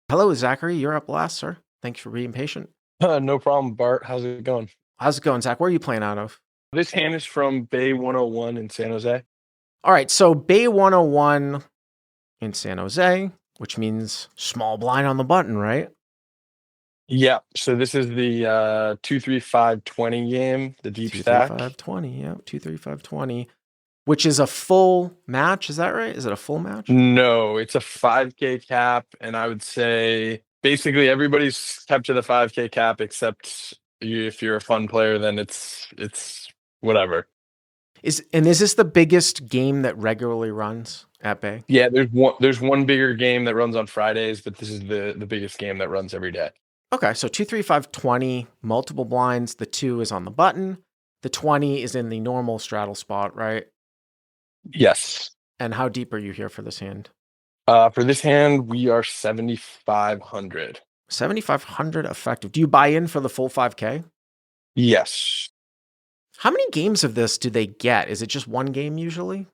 Hello, Zachary. You're up last, sir. Thanks for being patient. No problem, Bart. How's it going? How's it going, Zach? Where are you playing out of? This hand is from Bay 101 in San Jose. All right, so Bay 101 in San Jose, which means small blind on the button, right? Yeah, so this is the 2-3-5-20 game, the deep stack. 2-3-5-20, yeah, 2-3-5-20, which is a full match. Is that right? Is it a full match? No, it's a 5K cap, and I would say basically everybody's kept to the 5K cap except you, if you're a fun player, then it's whatever. Is this the biggest game that regularly runs at Bay? Yeah, there's one bigger game that runs on Fridays, but this is the biggest game that runs every day. Okay, so 2-3-5-20, multiple blinds. The 2 is on the button. The 20 is in the normal straddle spot, right? Yes. And how deep are you here for this hand? For this hand, we are 7,500. 7,500 effective. Do you buy in for the full 5K? Yes. How many games of this do they get? Is it just one game usually?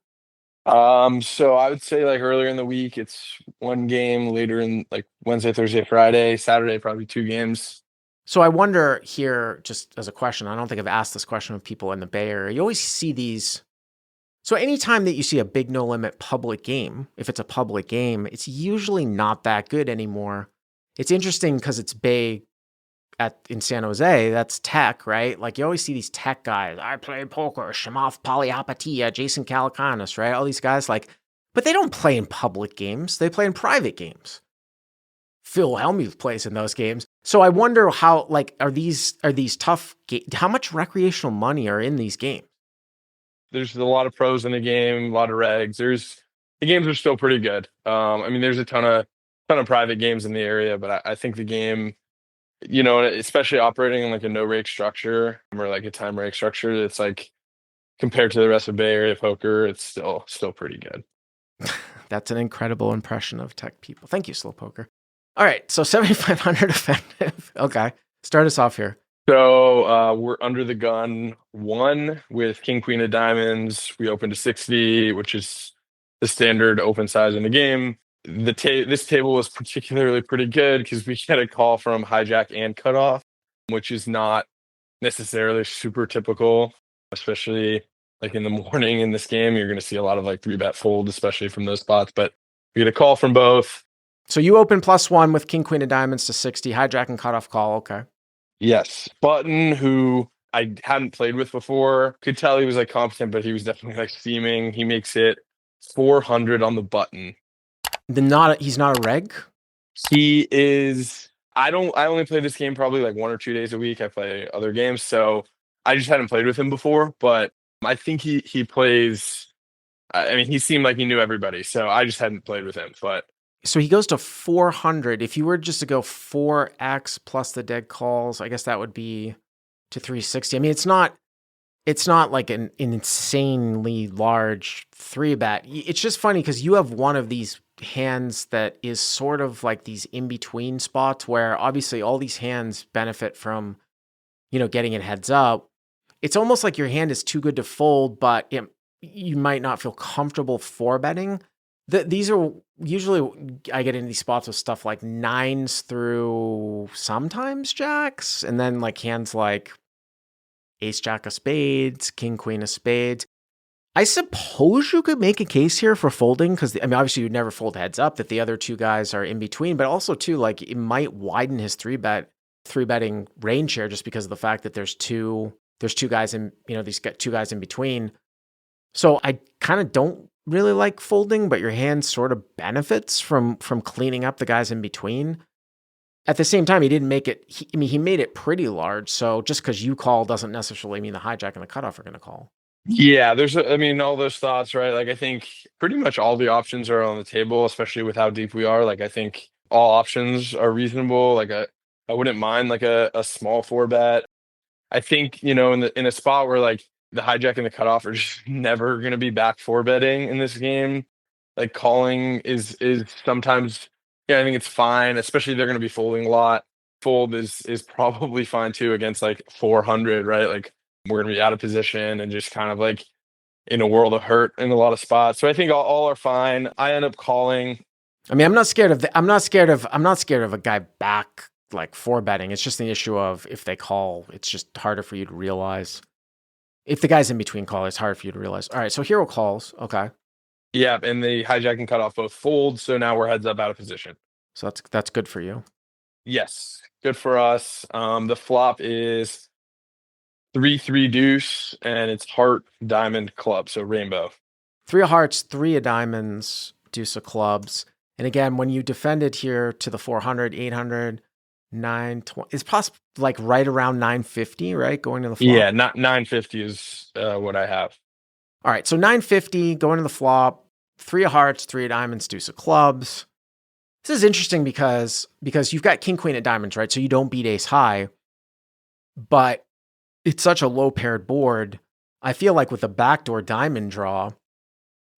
So I would say like earlier in the week, it's one game. Later in like Wednesday, Thursday, Friday, Saturday, probably two games. So I wonder here, just as a question, I don't think I've asked this question of people in the Bay Area. You always see these. So anytime that you see a big no limit public game, if it's a public game, it's usually not that good anymore. It's interesting because it's Bay in San Jose, that's tech, right? Like you always see these tech guys. I play poker, Shamath Palihapitiya, Jason Calacanis, right? All these guys but they don't play in public games. They play in private games. Phil Hellmuth plays in those games. So I wonder how, are these tough how much recreational money are in these games? There's a lot of pros in the game, a lot of regs. The games are still pretty good. I mean, there's a ton of private games in the area, but I think the game, especially operating in like a no rake structure or like a time rake structure, it's like compared to the rest of Bay Area poker, it's still pretty good. That's an incredible impression of tech people. Thank you, Slow Poker. All right, so 7,500 effective. Okay, start us off here. So we're under the gun one with King Queen of Diamonds. We open to 60, which is the standard open size in the game. This table was particularly pretty good because we get a call from hijack and cutoff, which is not necessarily super typical, especially like in the morning in this game. You're going to see a lot of like 3-bet fold, especially from those spots. But we get a call from both. So you open +1 with King Queen of Diamonds to 60, hijack and cutoff call. Okay. Yes. Button, who I hadn't played with before, could tell he was like competent, but he was definitely like steaming. He makes it 400 on the button. He's not a reg? He is. I only play this game probably like 1 or 2 days a week. I play other games, so I just hadn't played with him before. But I think he plays. I mean, he seemed like he knew everybody, so I just hadn't played with him. But so he goes to 400. If you were just to go 4x plus the dead calls, I guess that would be to 360. I mean, it's not like an insanely large 3-bet. It's just funny because you have one of these hands that is sort of like these in-between spots where obviously all these hands benefit from, getting it heads up. It's almost like your hand is too good to fold, but you might not feel comfortable 4-betting. These are usually, I get into these spots with stuff like 9s through sometimes jacks, and then like hands like ace jack of spades, king queen of spades. I suppose you could make a case here for folding because, obviously you'd never fold heads up that the other two guys are in between, but also too, like it might widen his 3-betting range here just because of the fact that there's two guys in, these got two guys in between. So I kind of don't really like folding, but your hand sort of benefits from cleaning up the guys in between. At the same time, he didn't make it. He made it pretty large. So just because you call doesn't necessarily mean the hijack and the cutoff are going to call. yeah, all those thoughts, right? Like I think pretty much all the options are on the table, especially with how deep we are. Like I think all options are reasonable. Like I wouldn't mind like a small 4-bet. I think, in a spot where like the hijack and the cutoff are just never going to be back 4-betting in this game, like calling is sometimes, yeah, I think it's fine, especially they're going to be folding a lot. Fold is probably fine too against like 400, right? Like we're going to be out of position and just kind of like in a world of hurt in a lot of spots. So I think all are fine. I end up calling. I mean, I'm not scared of a guy back like 4-betting. It's just an issue of if they call, it's just harder for you to realize. If the guy's in between call, it's hard for you to realize. All right, so hero calls. Okay. Yeah, and the hijack and cutoff both fold, so now we're heads up out of position. So that's good for you. Yes, good for us. The flop is 3-3 deuce, and it's heart, diamond, club, so rainbow. 3 of hearts, 3 of diamonds, deuce of clubs. And again, when you defended here to the 400, 800, 920, it's possible like right around 950, right? Going to the flop. Yeah, not 950 is what I have. All right, so 950 going to the flop, 3 of hearts, 3 of diamonds, deuce of clubs. This is interesting because you've got king, queen of diamonds, right? So you don't beat ace high, but it's such a low paired board. I feel like with a backdoor diamond draw,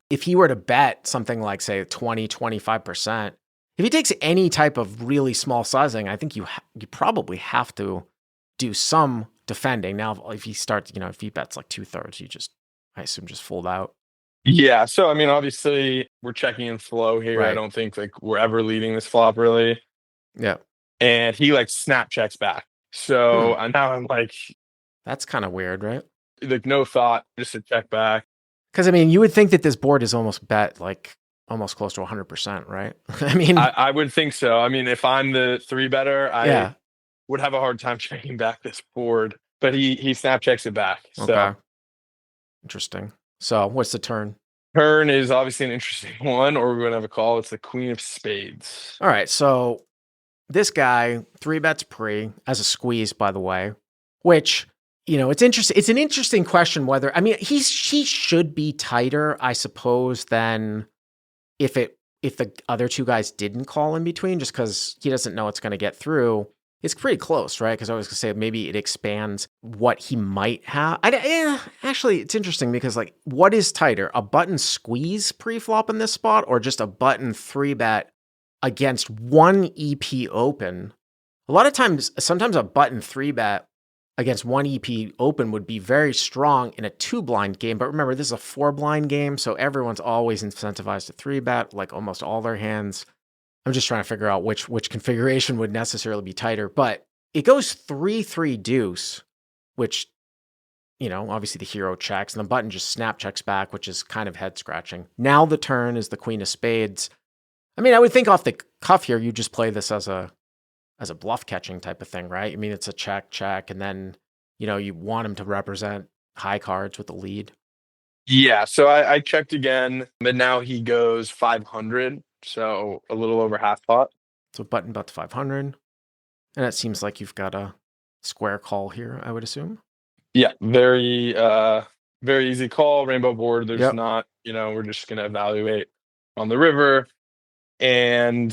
if he were to bet something like, say, 20, 25%, if he takes any type of really small sizing, I think you probably have to do some defending. Now, if he starts, if he bets like 2/3, you I assume just fold out. Yeah, so I mean, obviously we're checking in flow here. Right. I don't think like we're ever leading this flop really. Yeah. And he like snap checks back. So now I'm like, that's kind of weird, right? Like no thought, just a check back. Because I mean, you would think that this board is almost bet like almost close to 100%, right? I mean, I would think so. I mean, if I'm the 3-better, I would have a hard time checking back this board. But he snap checks it back. So okay. Interesting. So what's the turn? Turn is obviously an interesting one, or we're going to have a call. It's the queen of spades. All right. So this guy 3-bets pre as a squeeze, by the way, which, it's interesting. It's an interesting question whether, I mean, he should be tighter, I suppose, than if the other two guys didn't call in between, just because he doesn't know it's going to get through. It's pretty close, right? Because I was going to say maybe it expands what he might have. Actually, it's interesting because, like, what is tighter? A button squeeze pre-flop in this spot or just a button 3-bet against one EP open? A lot of times, sometimes a button 3-bet against one EP open would be very strong in a 2-blind game. But remember, this is a 4-blind game, so everyone's always incentivized to 3-bet, like almost all their hands. I'm just trying to figure out which configuration would necessarily be tighter. But it goes 3-3 deuce, which, obviously the hero checks, and the button just snap checks back, which is kind of head scratching. Now the turn is the queen of spades. I mean, I would think off the cuff here, you just play this as a bluff catching type of thing, right? I mean, it's a check, and then, you want him to represent high cards with the lead. Yeah, so I checked again, but now he goes 500. So a little over half pot. So button bet to 500. And it seems like you've got a square call here, I would assume. Yeah, very easy call. Rainbow board. There's not, we're just going to evaluate on the river. And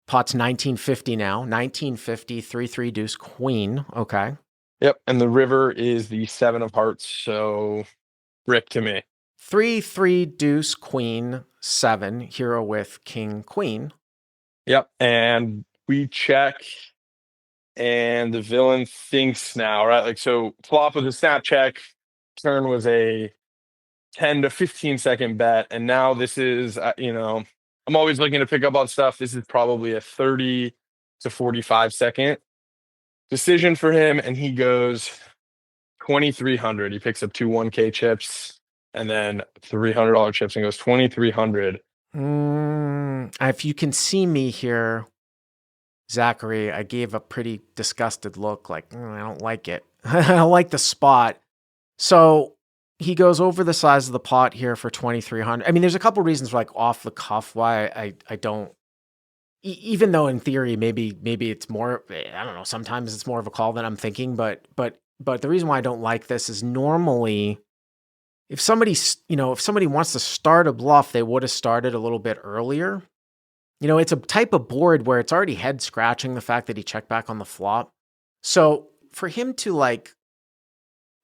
pot's 1950 now. 1950, 3-3 deuce queen. Okay. Yep. And the river is the 7 of hearts. So brick to me. 3-3 deuce queen 7, hero with king queen. Yep. And we check, and the villain thinks now, right? Like, so flop was a snap check, turn was a 10 to 15 second bet, and now this is, I'm always looking to pick up on stuff. This is probably a 30 to 45 second decision for him, and he goes 2,300. He picks up 2 1K chips and then $300 chips and goes 2,300. If you can see me here, Zachary, I gave a pretty disgusted look, like, I don't like it. I don't like the spot. So he goes over the size of the pot here for 2,300. I mean, there's a couple reasons, like off the cuff, why I don't. Even though in theory, maybe it's more. I don't know. Sometimes it's more of a call than I'm thinking. But the reason why I don't like this is normally, if somebody wants to start a bluff, they would have started a little bit earlier. It's a type of board where it's already head scratching the fact that he checked back on the flop. So for him to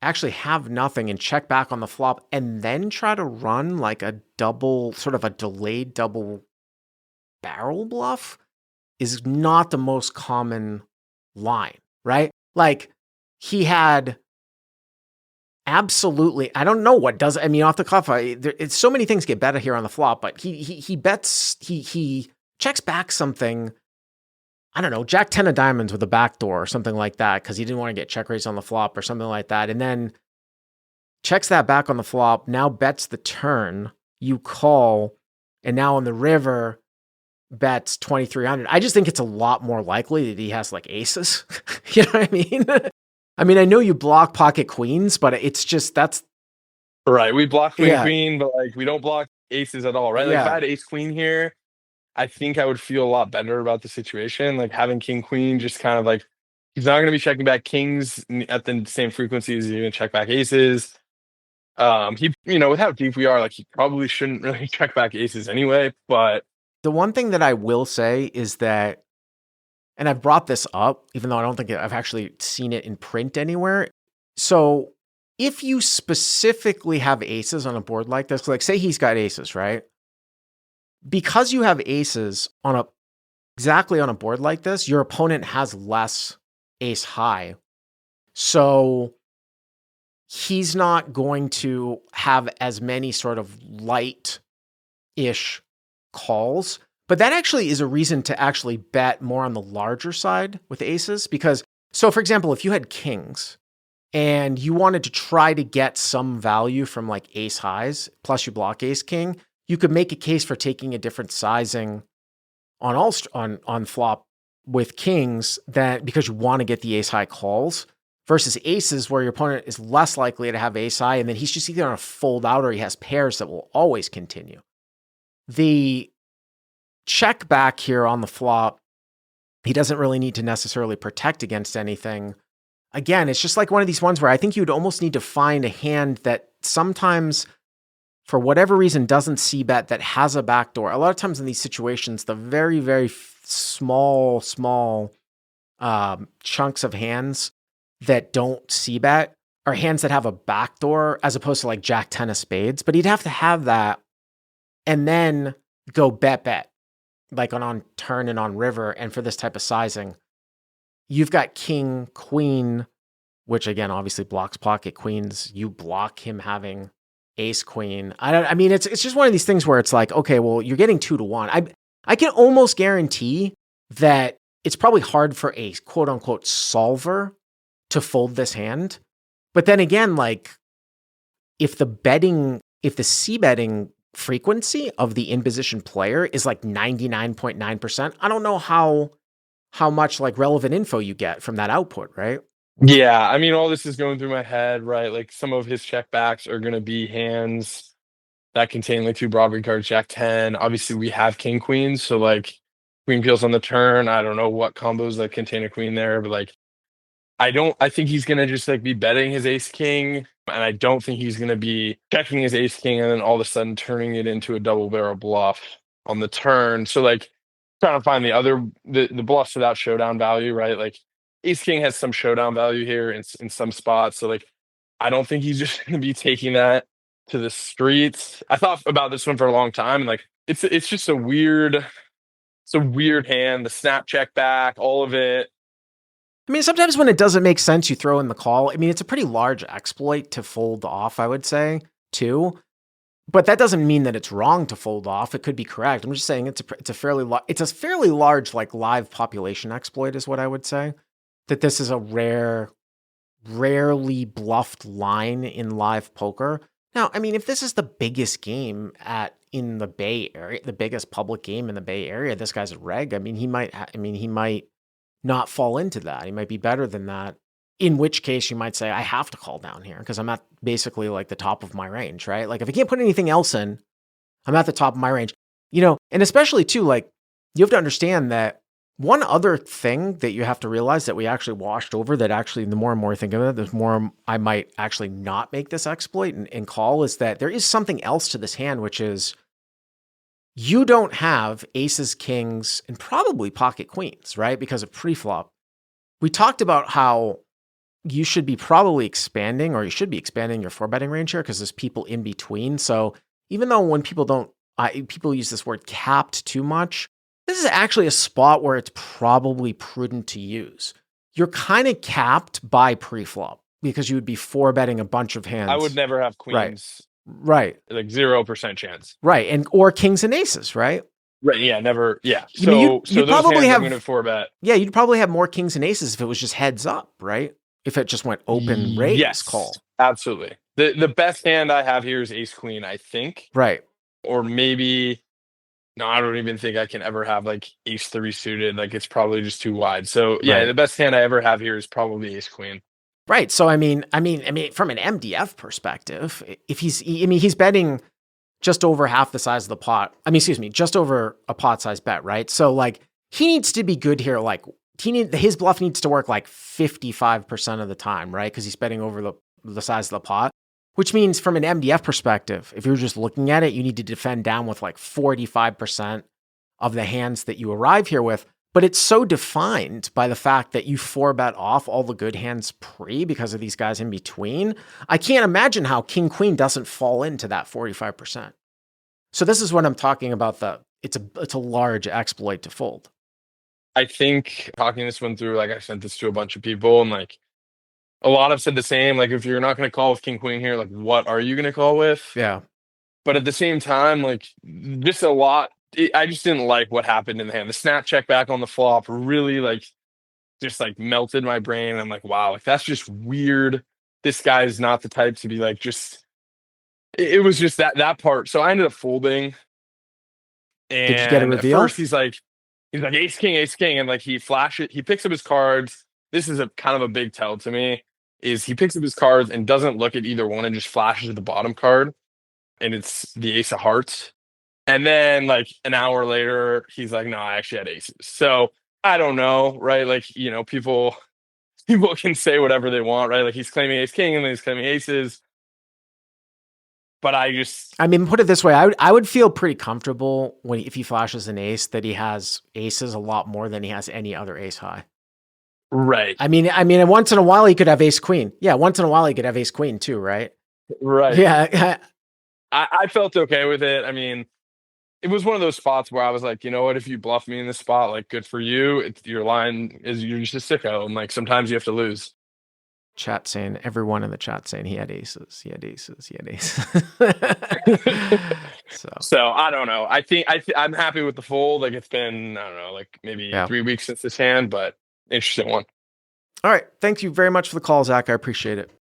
actually have nothing and check back on the flop and then try to run like a double, sort of a delayed double barrel bluff is not the most common line, right? Like he had Absolutely. I don't know what does. I mean, off the cuff, it's so many things get better here on the flop, but he bets, he checks back something. I don't know, Jack 10 of diamonds with a backdoor or something like that, because he didn't want to get check raised on the flop or something like that. And then checks that back on the flop, now bets the turn, you call, and now on the river, bets 2,300. I just think it's a lot more likely that he has like aces. You know what I mean? I mean, I know you block pocket queens, but it's just, that's, Right. We block queen, yeah, queen, but like we don't block aces at all, right? Like if I yeah. had ace queen here, I think I would feel a lot better about the situation. Like having king queen, just kind of like he's not going to be checking back kings at the same frequency as he's going to check back aces. He, with how deep we are, like he probably shouldn't really check back aces anyway. But The one thing that I will say is that, and I've brought this up, even though I don't think I've actually seen it in print anywhere. So if you specifically have aces on a board like this, like say he's got aces, right? Because you have aces exactly on a board like this, your opponent has less ace high. So he's not going to have as many sort of light-ish calls. But that actually is a reason to actually bet more on the larger side with aces. Because, so for example, if you had kings and you wanted to try to get some value from like ace highs, plus you block ace king, you could make a case for taking a different sizing on flop with kings because you want to get the ace high calls versus aces where your opponent is less likely to have ace high, and then he's just either going to fold out or he has pairs that will always continue. The check back here on the flop, he doesn't really need to necessarily protect against anything. Again, it's just like one of these ones where I think you'd almost need to find a hand that sometimes, for whatever reason, doesn't c-bet that has a backdoor. A lot of times in these situations, the very, very small chunks of hands that don't c-bet are hands that have a backdoor as opposed to like Jack 10 of spades. But he'd have to have that and then go bet, like on turn and on river. And for this type of sizing, you've got king, queen, which again, obviously blocks pocket queens. You block him having ace queen. I mean, it's just one of these things where it's like, okay, well, you're getting 2-1. I can almost guarantee that it's probably hard for a quote unquote solver to fold this hand. But then again, like if the c-betting frequency of the in position player is like 99.9%, I don't know how much like relevant info you get from that output, right? yeah, I mean, all this is going through my head, right? Like some of his checkbacks are going to be hands that contain like two Broadway cards, Jack 10. Obviously, we have king queens, so like queen peels on the turn. I don't know what combos that contain a queen there, but like I think he's gonna just like be betting his ace king, and I don't think he's gonna be checking his ace king and then all of a sudden turning it into a double barrel bluff on the turn. So like trying to find the bluffs without showdown value, right? Like ace king has some showdown value here in some spots. So like I don't think he's just gonna be taking that to the streets. I thought about this one for a long time, and like it's just it's a weird hand. The snap check back, all of it. I mean, sometimes when it doesn't make sense, you throw in the call. I mean, it's a pretty large exploit to fold off, I would say, too. But that doesn't mean that it's wrong to fold off. It could be correct. I'm just saying it's a fairly large like live population exploit is what I would say. That this is a rarely bluffed line in live poker. Now, I mean, if this is the biggest game in the Bay Area, the biggest public game in the Bay Area, this guy's a reg. I mean, he might not fall into that. He might be better than that. In which case you might say, I have to call down here because I'm at basically like the top of my range, right? Like if I can't put anything else in, I'm at the top of my range, and especially too, like you have to understand that one other thing that you have to realize that we actually washed over that actually the more and more I think of it, the more I might actually not make this exploit and call is that there is something else to this hand, which is you don't have aces, kings, and probably pocket queens, right? Because of preflop. We talked about how you should be probably expanding, or you should be expanding your 4-betting range here because there's people in between. So even though when people use this word capped too much, this is actually a spot where it's probably prudent to use. You're kind of capped by preflop. because you would be four betting a bunch of hands. I would never have queens. Right. Like 0% chance. Right. And or kings and aces, right? Right. Yeah. Never. Yeah. I mean, So those probably hands have, I'm going to four bet. Yeah, you'd probably have more kings and aces if it was just heads up, right? If it just went open raise Yes, call. Absolutely. The best hand I have here is ace queen, I think. Right. Or maybe, no, I don't even think I can ever have like ace three suited. Like it's probably just too wide. So yeah, Right. the best hand I ever have here is probably ace queen. Right. So I mean, from an MDF perspective, if he's betting just over half the size of the pot. Just over a pot size bet, right? So like he needs to be good here. Like his bluff needs to work like 55% of the time, right? Because he's betting over the size of the pot, which means from an MDF perspective, if you're just looking at it, you need to defend down with like 45% of the hands that you arrive here with. But it's so defined by the fact that you four bet off all the good hands pre because of these guys in between. I can't imagine how king queen doesn't fall into that 45%. So this is what I'm talking about. It's a large exploit to fold. I think talking this one through, like I sent this to a bunch of people and like a lot have said the same. Like if you're not going to call with king queen here, like what are you going to call with? Yeah. But at the same time, like just a lot. I just didn't like what happened in the hand. The snap check back on the flop really like just like melted my brain. I'm like, wow, like that's just weird. This guy's not the type to be like just. It was just that part. So I ended up folding. And did you get a reveal? At first he's like ace king, and like he flashes. He picks up his cards. This is a kind of a big tell to me. Is he picks up his cards and doesn't look at either one and just flashes the bottom card, and it's the ace of hearts. And then like an hour later, he's like, no, I actually had aces. So I don't know, right? Like, people can say whatever they want, right? Like he's claiming ace king and then he's claiming aces. But put it this way, I would feel pretty comfortable if he flashes an ace that he has aces a lot more than he has any other ace high. Right. I mean, once in a while he could have ace queen. Yeah, once in a while he could have ace queen too, right? Right. Yeah. I felt okay with it. I mean, it was one of those spots where I was like, you know what? If you bluff me in this spot, like, good for you. Your line is you're just a sicko, and like sometimes you have to lose. Chat saying everyone in the chat saying he had aces. He had aces. So I don't know. I think I'm happy with the fold. Like it's been I don't know, like maybe 3 weeks since this hand, but interesting one. All right. Thank you very much for the call, Zach. I appreciate it.